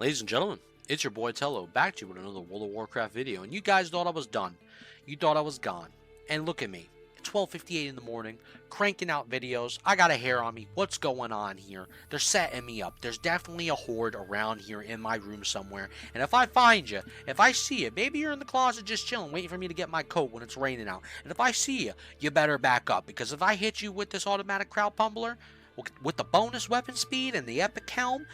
Ladies and gentlemen, it's your boy Tello, back to you with another World of Warcraft video, and you guys thought I was done. You thought I was gone. And look at me, 12:58 in the morning, cranking out videos. I got a hair on me. What's going on here? They're setting me up. There's definitely a horde around here in my room somewhere, and if I find you, if I see you, maybe you're in the closet just chilling, waiting for me to get my coat when it's raining out, and if I see you, you better back up, because if I hit you with this automatic crowd pummeler, with the bonus weapon speed and the epic helm,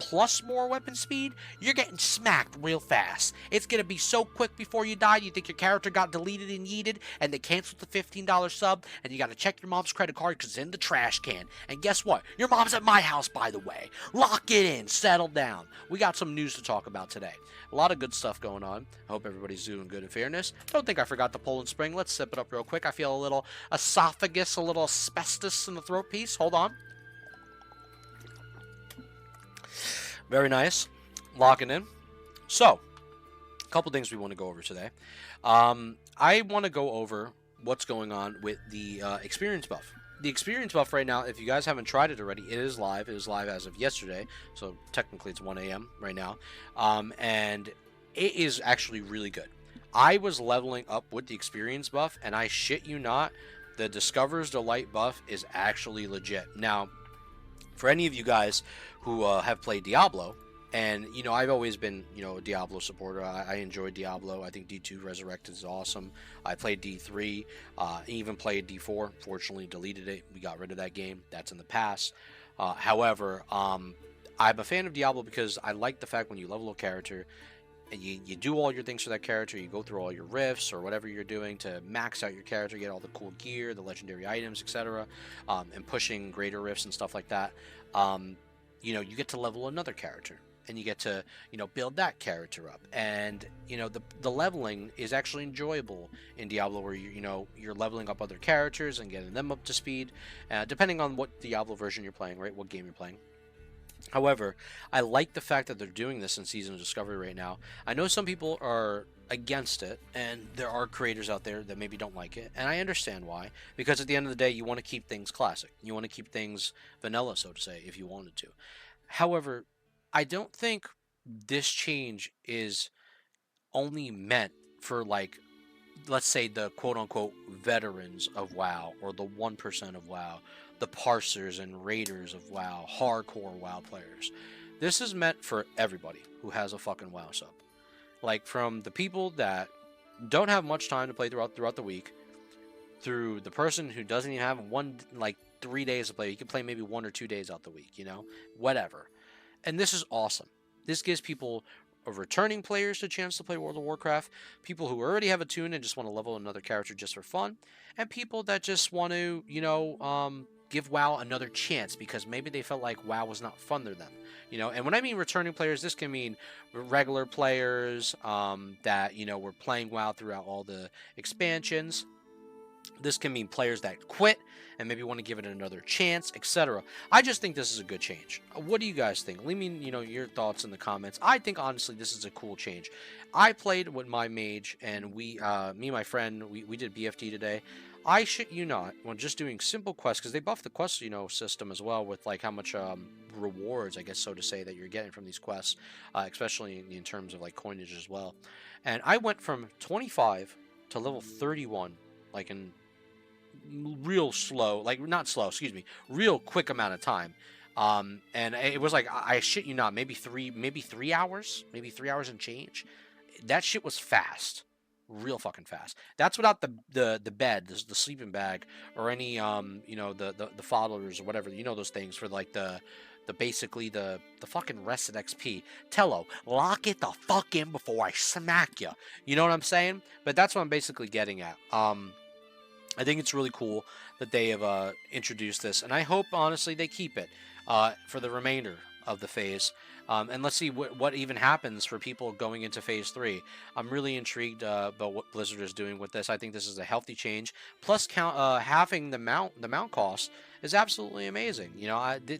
plus more weapon speed, you're getting smacked real fast. It's gonna be so quick before you die, you think your character got deleted and yeeted, and they canceled the $15 sub, and you gotta check your mom's credit card because it's in the trash can. And guess what? Your mom's at my house, by the way. Lock it in, settle down. We got some news to talk about today. A lot of good stuff going on. I hope everybody's doing good in fairness. Don't think I forgot the Poland Spring. Let's sip it up real quick. I feel a little esophagus, a little asbestos in the throat piece. Hold on. Very nice. Locking in. So, a couple things we want to go over today. I want to go over what's going on with the experience buff. The experience buff right now, if you guys haven't tried it already, it is live. It is live as of yesterday. So, technically it's 1 a.m. right now. And it is actually really good. I was leveling up with the experience buff, and I shit you not, the Discover's Delight buff is actually legit. Now, for any of you guys who have played Diablo, and I've always been a Diablo supporter. I enjoyed Diablo. I think D2 Resurrected is awesome. I played D3, even played D4. Fortunately, deleted it. We got rid of that game. That's in the past. However, I'm a fan of Diablo because I like the fact when you level a character and you do all your things for that character, you go through all your rifts or whatever you're doing to max out your character, get all the cool gear, the legendary items, etc., and pushing greater rifts and stuff like that. You get to level another character, and you get to build that character up, and the leveling is actually enjoyable in Diablo, where you're leveling up other characters and getting them up to speed, depending on what Diablo version you're playing, right? What game you're playing. However, I like the fact that they're doing this in Season of Discovery right now. I know some people are against it, and there are creators out there that maybe don't like it, and I understand why. Because at the end of the day, you want to keep things classic. You want to keep things vanilla, so to say, if you wanted to. However, I don't think this change is only meant for, like, let's say the quote-unquote veterans of WoW, or the 1% of WoW, the parsers and raiders of WoW, hardcore WoW players. This is meant for everybody who has a fucking WoW sub. Like, from the people that don't have much time to play throughout the week, through the person who doesn't even have 3 days to play. You can play maybe 1 or 2 days out the week, whatever. And this is awesome. This gives people returning players a chance to play World of Warcraft, people who already have a tune and just want to level another character just for fun, and people that just want to, give WoW another chance because maybe they felt like WoW was not fun to them. And when I mean returning players, this can mean regular players that, were playing WoW throughout all the expansions. This can mean players that quit and maybe want to give it another chance, etc. I just think this is a good change. What do you guys think? Leave me, your thoughts in the comments. I think honestly this is a cool change. I played with my mage, and me and my friend, we did BFT today. I shit you not, when just doing simple quests, because they buffed the quest, system as well, with like how much rewards, I guess so to say, that you're getting from these quests, especially in terms of like coinage as well. And I went from 25 to level 31, like in real slow, like not slow, excuse me, real quick amount of time. And it was like, I shit you not, maybe 3 hours, maybe 3 hours and change. That shit was fast, real fucking fast. That's without the bed, the sleeping bag, or any the followers or whatever, those things for like the basically the fucking rested XP. Tello, lock it the fuck in before I smack you. You know what I'm saying? But that's what I'm basically getting at. I think it's really cool that they have introduced this, and I hope, honestly, they keep it for the remainder of the phase. And let's see what even happens for people going into Phase 3. I'm really intrigued about what Blizzard is doing with this. I think this is a healthy change. Plus, halving the mount cost is absolutely amazing.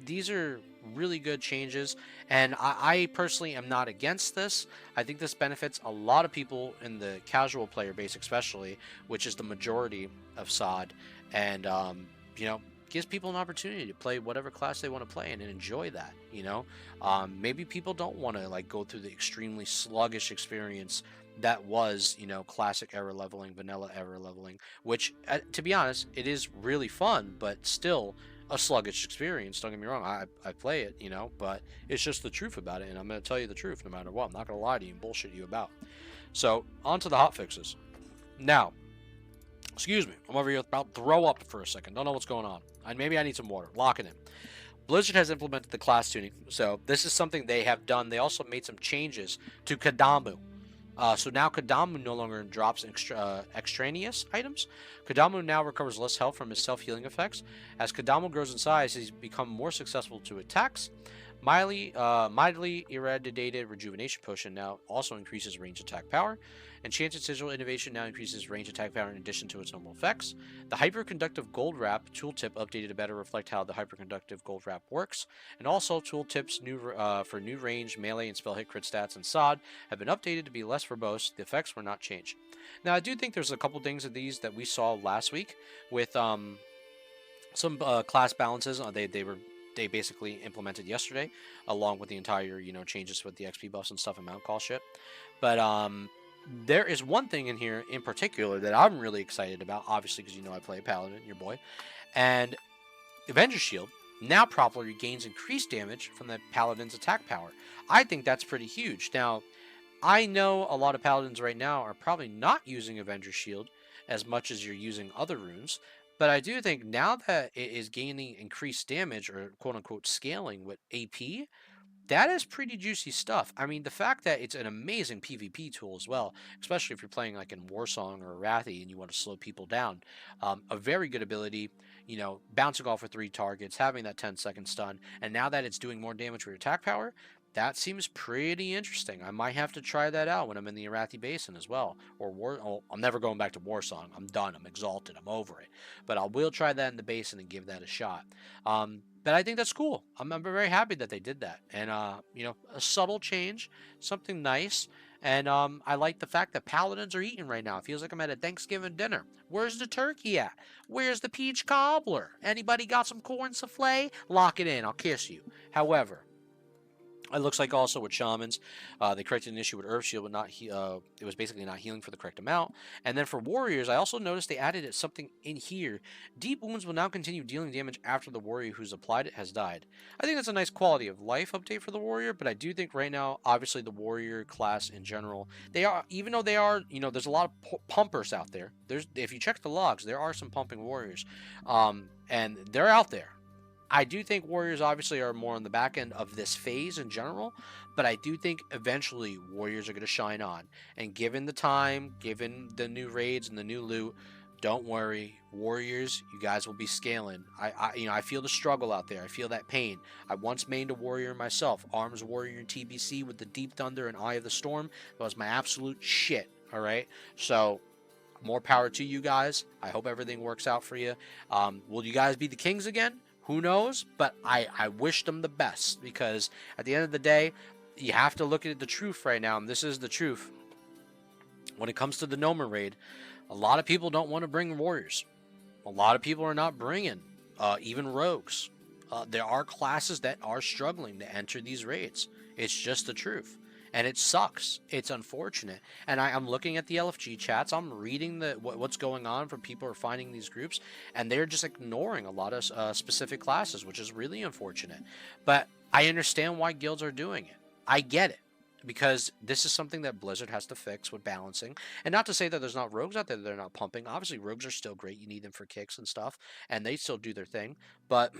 These are really good changes, and I personally am not against this. I think this benefits a lot of people in the casual player base, especially, which is the majority of SOD. And gives people an opportunity to play whatever class they want to play and enjoy that. Maybe people don't want to like go through the extremely sluggish experience that was, classic era leveling, vanilla era leveling, which, to be honest, it is really fun, but still a sluggish experience. Don't get me wrong, I play it, but it's just the truth about it, and I'm going to tell you the truth no matter what. I'm not going to lie to you and bullshit you about. So, on to the hotfixes. Now, excuse me, I'm over here about to throw up for a second. Don't know what's going on. Maybe I need some water. Locking in. Blizzard has implemented the class tuning, so this is something they have done. They also made some changes to Kadamu. So now Kadamu no longer drops extraneous items. Kadamu now recovers less health from his self-healing effects. As Kadamu grows in size, he's become more successful to attacks. Mildly irradiated rejuvenation potion now also increases range attack power. Enchanted sigil innovation now increases range attack power in addition to its normal effects. The hyperconductive gold wrap tooltip updated to better reflect how the hyperconductive gold wrap works. And also tooltips for new range, melee, and spell hit crit stats and SOD have been updated to be less verbose. The effects were not changed. Now I do think there's a couple things of these that we saw last week with some class balances. They basically implemented yesterday, along with the entire changes with the XP buffs and stuff and mount call shit. But there is one thing in here in particular that I'm really excited about, obviously because I play Paladin, your boy, and Avenger Shield now properly gains increased damage from the Paladin's attack power. I think that's pretty huge. Now, I know a lot of Paladins right now are probably not using Avenger Shield as much as you're using other runes, but I do think now that it is gaining increased damage or quote-unquote scaling with AP, that is pretty juicy stuff. I mean, the fact that it's an amazing PvP tool as well, especially if you're playing like in Warsong or Arathi and you want to slow people down. A very good ability, bouncing off of 3 targets, having that 10-second stun, and now that it's doing more damage with your attack power, that seems pretty interesting. I might have to try that out when I'm in the Arathi Basin as well. I'm never going back to Warsong. I'm done. I'm exalted. I'm over it. But I will try that in the Basin and give that a shot. But I think that's cool. I'm very happy that they did that. And, a subtle change, something nice. And I like the fact that Paladins are eating right now. It feels like I'm at a Thanksgiving dinner. Where's the turkey at? Where's the peach cobbler? Anybody got some corn souffle? Lock it in. I'll kiss you. However, it looks like also with Shamans, they corrected an issue with Earth Shield, but it was basically not healing for the correct amount. And then for Warriors, I also noticed they added something in here. Deep Wounds will now continue dealing damage after the Warrior who's applied it has died. I think that's a nice quality of life update for the Warrior, but I do think right now, obviously the Warrior class in general, even though they are, there's a lot of pumpers out there. If you check the logs, there are some pumping Warriors, and they're out there. I do think Warriors obviously are more on the back end of this phase in general, but I do think eventually Warriors are going to shine on. And given the time, given the new raids and the new loot, don't worry, Warriors, you guys will be scaling. I feel the struggle out there. I feel that pain. I once mained a Warrior myself, Arms Warrior in TBC with the Deep Thunder and Eye of the Storm. That was my absolute shit, all right? So, more power to you guys. I hope everything works out for you. Will you guys be the kings again? Who knows? But I wish them the best, because at the end of the day, you have to look at the truth right now, and this is the truth. When it comes to the Noma raid, a lot of people don't want to bring Warriors. A lot of people are not bringing even Rogues. There are classes that are struggling to enter these raids. It's just the truth. And it sucks. It's unfortunate. And I'm looking at the LFG chats. I'm reading what's going on from people who are finding these groups, and they're just ignoring a lot of specific classes, which is really unfortunate. But I understand why guilds are doing it. I get it, because this is something that Blizzard has to fix with balancing. And not to say that there's not rogues out there that they're not pumping. Obviously, rogues are still great. You need them for kicks and stuff, and they still do their thing. But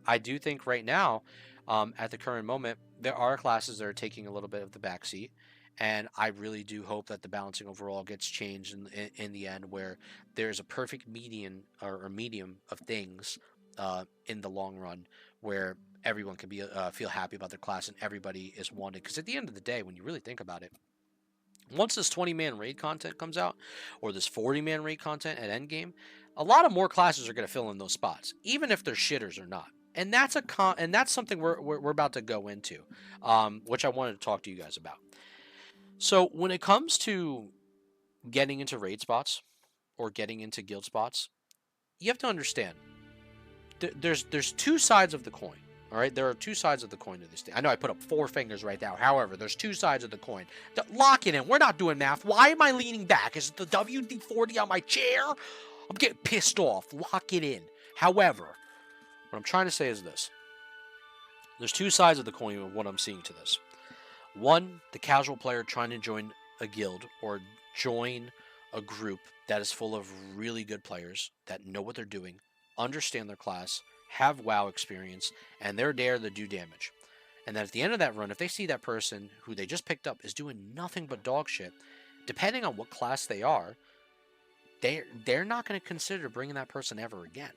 I do think right now, at the current moment, there are classes that are taking a little bit of the backseat, and I really do hope that the balancing overall gets changed in the end, where there's a perfect median or medium of things in the long run, where everyone can be feel happy about their class and everybody is wanted. Because at the end of the day, when you really think about it, once this 20-man raid content comes out, or this 40-man raid content at endgame, a lot of more classes are going to fill in those spots, even if they're shitters or not. And that's something we're about to go into, which I wanted to talk to you guys about. So when it comes to getting into raid spots or getting into guild spots, you have to understand, there's two sides of the coin. All right, there are two sides of the coin to this thing. I know I put up 4 fingers right now. However, there's two sides of the coin. Lock it in. We're not doing math. Why am I leaning back? Is it the WD-40 on my chair? I'm getting pissed off. Lock it in. However, what I'm trying to say is this. There's two sides of the coin of what I'm seeing to this. One, the casual player trying to join a guild or join a group that is full of really good players that know what they're doing, understand their class, have WoW experience, and they're there to do damage. And then at the end of that run, if they see that person who they just picked up is doing nothing but dog shit, depending on what class they are, they're not going to consider bringing that person ever again.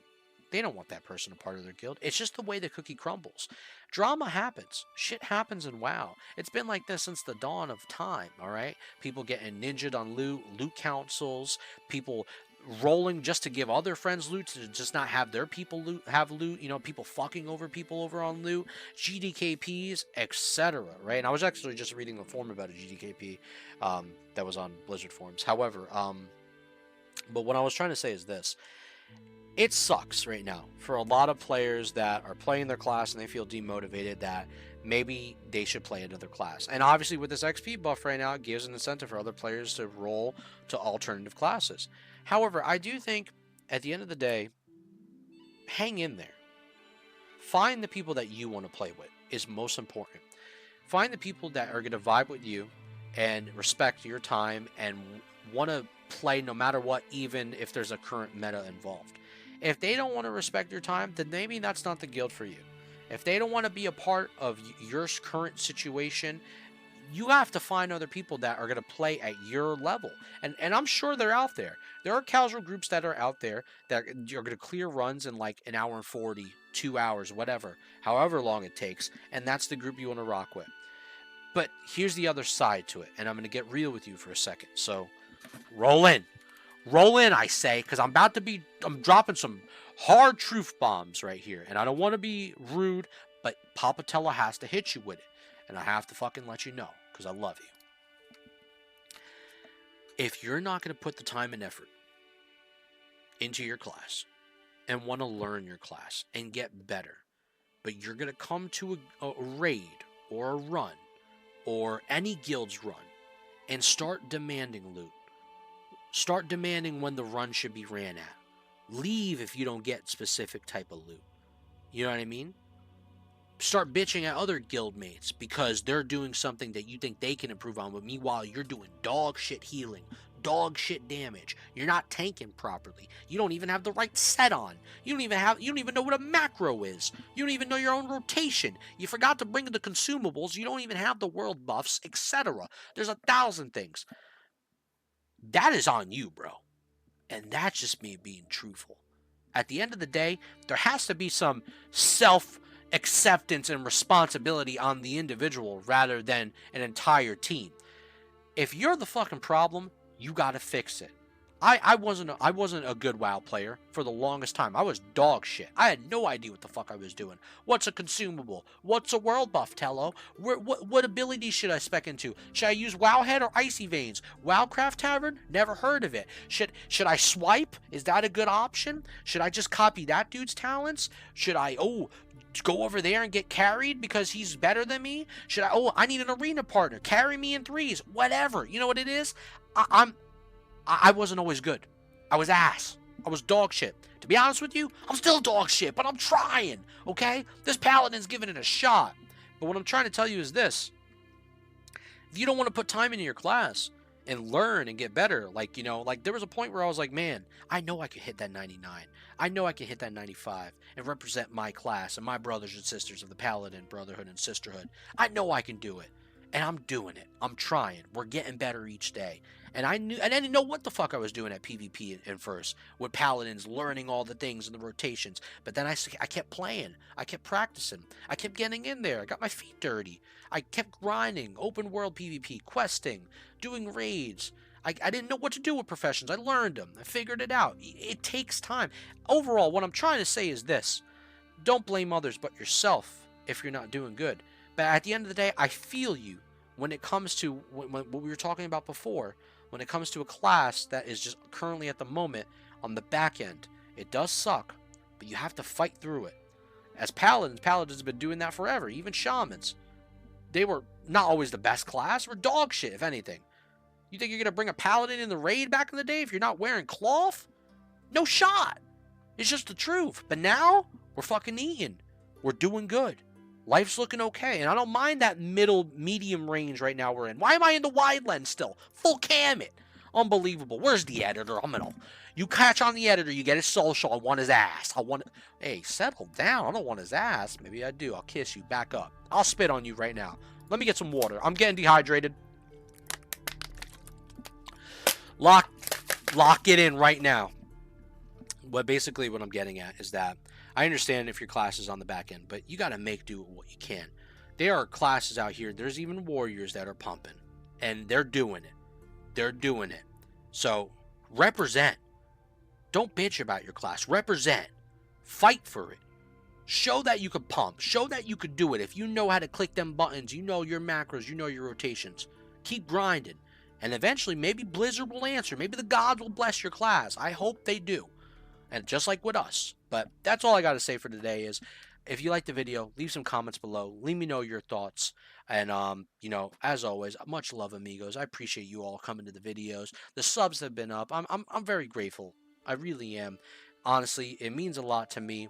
They don't want that person a part of their guild. It's just the way the cookie crumbles. Drama happens. Shit happens in WoW. It's been like this since the dawn of time, all right? People getting ninja'd on loot councils, people rolling just to give other friends loot to just not have their people have loot, people fucking over people over on loot, GDKPs, etc., right? And I was actually just reading a forum about a GDKP that was on Blizzard forums. However, but what I was trying to say is this. It sucks right now for a lot of players that are playing their class and they feel demotivated that maybe they should play another class. And obviously with this XP buff right now, it gives an incentive for other players to roll to alternative classes. However, I do think at the end of the day, hang in there. Find the people that you want to play with is most important. Find the people that are going to vibe with you and respect your time and want to play no matter what, even if there's a current meta involved. If they don't want to respect your time, then maybe that's not the guild for you. If they don't want to be a part of your current situation, you have to find other people that are going to play at your level. And I'm sure they're out there. There are casual groups that are out there that are going to clear runs in like an hour and 40, 2 hours, whatever, however long it takes. And that's the group you want to rock with. But here's the other side to it. And I'm going to get real with you for a second. So roll in. Roll in, I say, because I'm dropping some hard truth bombs right here. And I don't want to be rude, but Papatella has to hit you with it. And I have to fucking let you know, because I love you. If you're not going to put the time and effort into your class and want to learn your class and get better, but you're going to come to a raid or a run or any guild's run and start demanding loot, start demanding when the run should be ran at, leave if you don't get specific type of loot. You know what I mean? Start bitching at other guild mates because they're doing something that you think they can improve on, but meanwhile you're doing dog shit healing, dog shit damage. You're not tanking properly. You don't even have the right set on. You don't even know what a macro is. You don't even know your own rotation. You forgot to bring the consumables. You don't even have the world buffs, etc. There's 1,000 things. That is on you, bro. And that's just me being truthful. At the end of the day, there has to be some self-acceptance and responsibility on the individual rather than an entire team. If you're the fucking problem, you gotta fix it. I wasn't a good WoW player for the longest time. I was dog shit. I had no idea what the fuck I was doing. What's a consumable? What's a world buff, Tello? What abilities should I spec into? Should I use Wowhead or Icy Veins? Wowcraft Tavern? Never heard of it. Should I swipe? Is that a good option? Should I just copy that dude's talents? Should I go over there and get carried because he's better than me? Should I need an arena partner. Carry me in threes. Whatever. You know what it is? I wasn't always good. I was ass. I was dog shit. To be honest with you, I'm still dog shit, but I'm trying, okay? This paladin's giving it a shot. But what I'm trying to tell you is this. If you don't want to put time into your class and learn and get better, like there was a point where I was like, man, I know I could hit that 99. I know I can hit that 95 and represent my class and my brothers and sisters of the Paladin Brotherhood and Sisterhood. I know I can do it. And I'm doing it. I'm trying. We're getting better each day. And I didn't know what the fuck I was doing at PvP at first with Paladins, learning all the things and the rotations. But then I kept playing. I kept practicing. I kept getting in there. I got my feet dirty. I kept grinding, open world PvP, questing, doing raids. I didn't know what to do with professions. I learned them. I figured it out. It takes time. Overall, what I'm trying to say is this. Don't blame others but yourself if you're not doing good. But at the end of the day, I feel you when it comes to what we were talking about before, when it comes to a class that is just currently at the moment on the back end. It does suck but you have to fight through it. As paladins have been doing that forever. Even shamans, they were not always the best class. We're dog shit, if anything. You think you're gonna bring a paladin in the raid back in the day if you're not wearing cloth? No shot. It's just the truth. But now we're fucking eating. We're doing good. Life's looking okay, and I don't mind that medium range right now we're in. Why am I in the wide lens still? Full cam it. Unbelievable. Where's the editor? You catch on the editor, you get his social. I want his ass. Hey, settle down. I don't want his ass. Maybe I do. I'll kiss you. Back up. I'll spit on you right now. Let me get some water. I'm getting dehydrated. Lock it in right now. But basically what I'm getting at is that I understand if your class is on the back end, but you got to make do with what you can. There are classes out here. There's even warriors that are pumping, and they're doing it. They're doing it. So represent. Don't bitch about your class. Represent. Fight for it. Show that you could pump. Show that you could do it. If you know how to click them buttons, you know your macros, you know your rotations. Keep grinding. And eventually, maybe Blizzard will answer. Maybe the gods will bless your class. I hope they do. And just like with us. But that's all I got to say for today is, if you like the video, leave some comments below. Let me know your thoughts. And, you know, as always, much love, amigos. I appreciate you all coming to the videos. The subs have been up. I'm very grateful. I really am. Honestly, it means a lot to me.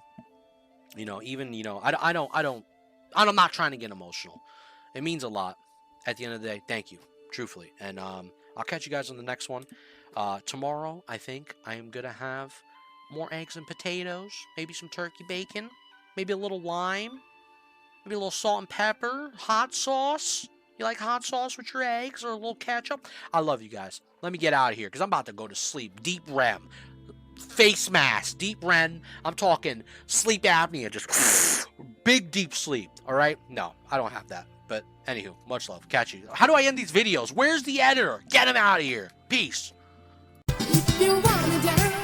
You know, even, you know, I'm not trying to get emotional. It means a lot. At the end of the day, thank you. Truthfully. And I'll catch you guys on the next one. Tomorrow, I think I am going to have more eggs and potatoes. Maybe some turkey bacon. Maybe a little lime. Maybe a little salt and pepper. Hot sauce. You like hot sauce with your eggs or a little ketchup? I love you guys. Let me get out of here because I'm about to go to sleep. Deep REM. Face mask. Deep REM. I'm talking sleep apnea. Just big deep sleep. Alright? No, I don't have that. But anywho, much love. Catch you. How do I end these videos? Where's the editor? Get him out of here. Peace. If you wanna dance.